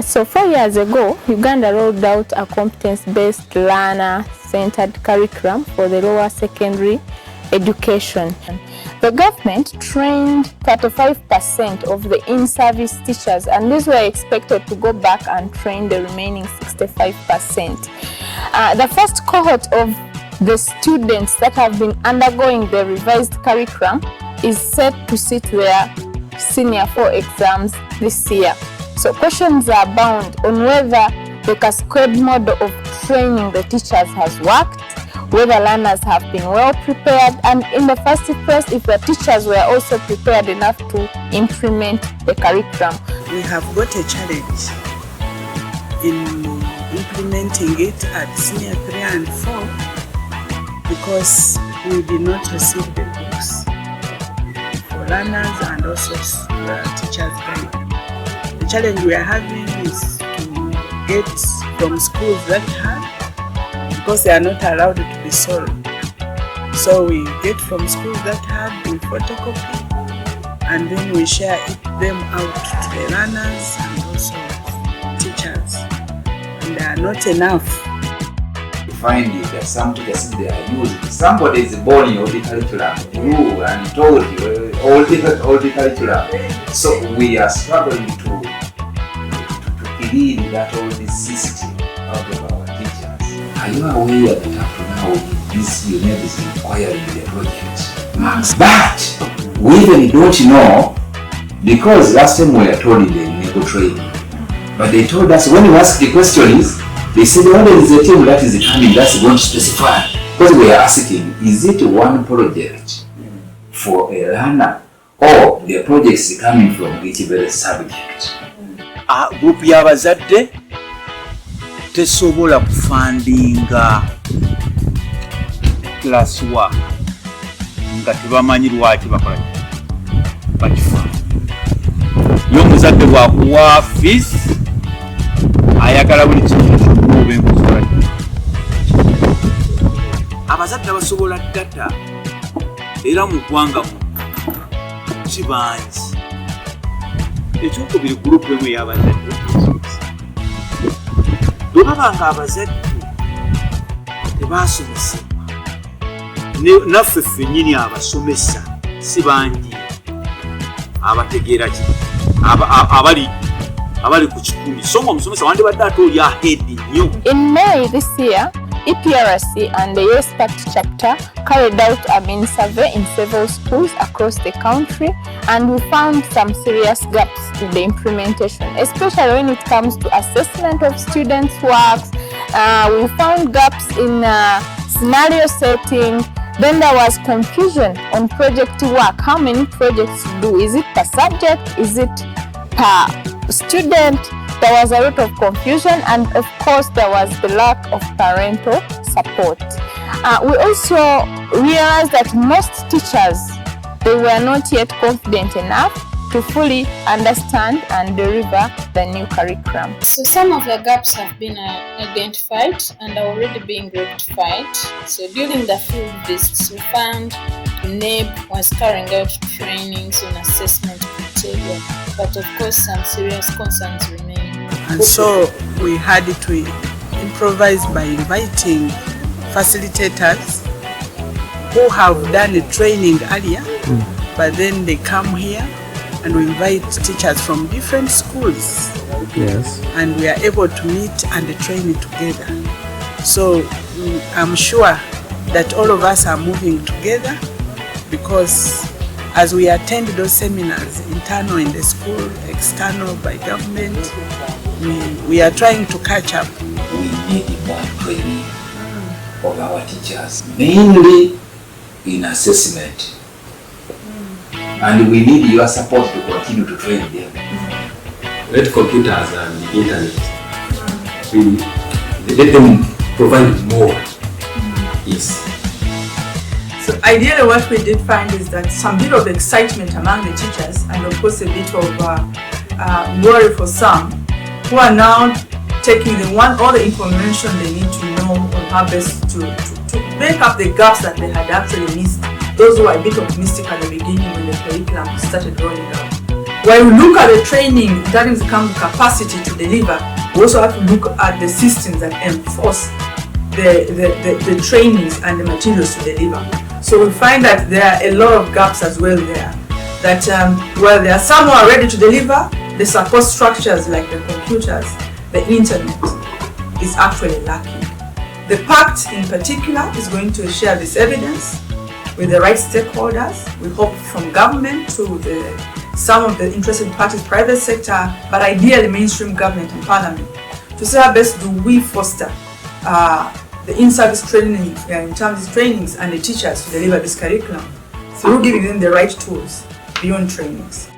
So 4 years ago, Uganda rolled out a competence-based learner-centered curriculum for the lower secondary education. The government trained 35% of the in-service teachers, and these were expected to go back and train the remaining 65%. The first cohort of the students that have been undergoing the revised curriculum is set to sit their Senior 4 exams this year. So questions are abound on whether the cascade model of training the teachers has worked, whether learners have been well prepared, and in the first place, if the teachers were also prepared enough to implement the curriculum. We have got a challenge in implementing it at Senior 3 and 4 because we did not receive the books for learners and also the teachers' guide. The challenge we are having is to get from schools that have, because they are not allowed to be sold. So we get from schools that have, we photocopy, and then we share them out to the learners and also teachers. And they are not enough. You find it that some teachers they are using. Somebody is born in all the curriculum, you and told you all the curriculum. So we are struggling to clean that all the system out of our teachers. Are you aware that up to now this unit is requiring the project? But we even don't know, because last time we were told in the NEGO training, but they told us when we asked the questions, they said when there is a team that is coming that's going to specify. Because we are asking, is it one project for a learner or the projects coming from each very subject? Group y'abazadde tesobola kufandinga class 1 nga tebamanyi lwaki bakola bakifanda. Yo omuzadde bwakuwa fees ayagala buli kintu kyonna enkuzola. Abazadde basobola data era mu ggwanga kibangi. Ekyokubiri group emu y'abazadde bwe babanga abazadde tebasomesebwa naffe ffennyini abasomesa si bangi abategeera ki abali ku kikumi, so omusomesa wandibadde ate oli ahead nnyo. In May this year, EPRC and the PACT chapter carried out a mini survey in several schools across the country, and we found some serious gaps in the implementation, especially when it comes to assessment of students' works. We found gaps in scenario setting. Then there was confusion on project work. How many projects to do? Is it per subject? Is it per student? There was a lot of confusion, and of course there was the lack of parental support. We also realized that most teachers, they were not yet confident enough to fully understand and deliver the new curriculum. So some of the gaps have been identified and are already being rectified. So during the field visits, we found NEB was carrying out trainings on assessment criteria, but of course some serious concerns remain. And so we had to improvise by inviting facilitators who have done the training earlier, but then they come here and we invite teachers from different schools. Yes. And we are able to meet and train together. So I'm sure that all of us are moving together, because as we attend those seminars, internal in the school, external by government, we are trying to catch up. We need more training of our teachers, mainly in assessment. And we need your support to continue to train them. Let computers and the internet, let them provide more ease. So ideally what we did find is that some bit of excitement among the teachers, and of course a bit of worry for some, who are now taking all the information they need to know on how best to make up the gaps that they had actually missed. Those who were a bit optimistic at the beginning when the curriculum started rolling out. When we look at the training, that comes capacity to deliver, we also have to look at the systems that enforce the trainings and the materials to deliver. So we find that there are a lot of gaps as well there. That while there are some who are ready to deliver, the support structures like the computers, the internet is actually lacking. The PACT in particular is going to share this evidence with the right stakeholders. We hope from government to some of the interested parties, private sector, but ideally mainstream government and parliament, to see how best do we foster the in-service training in terms of trainings and the teachers to deliver this curriculum through giving them the right tools beyond trainings.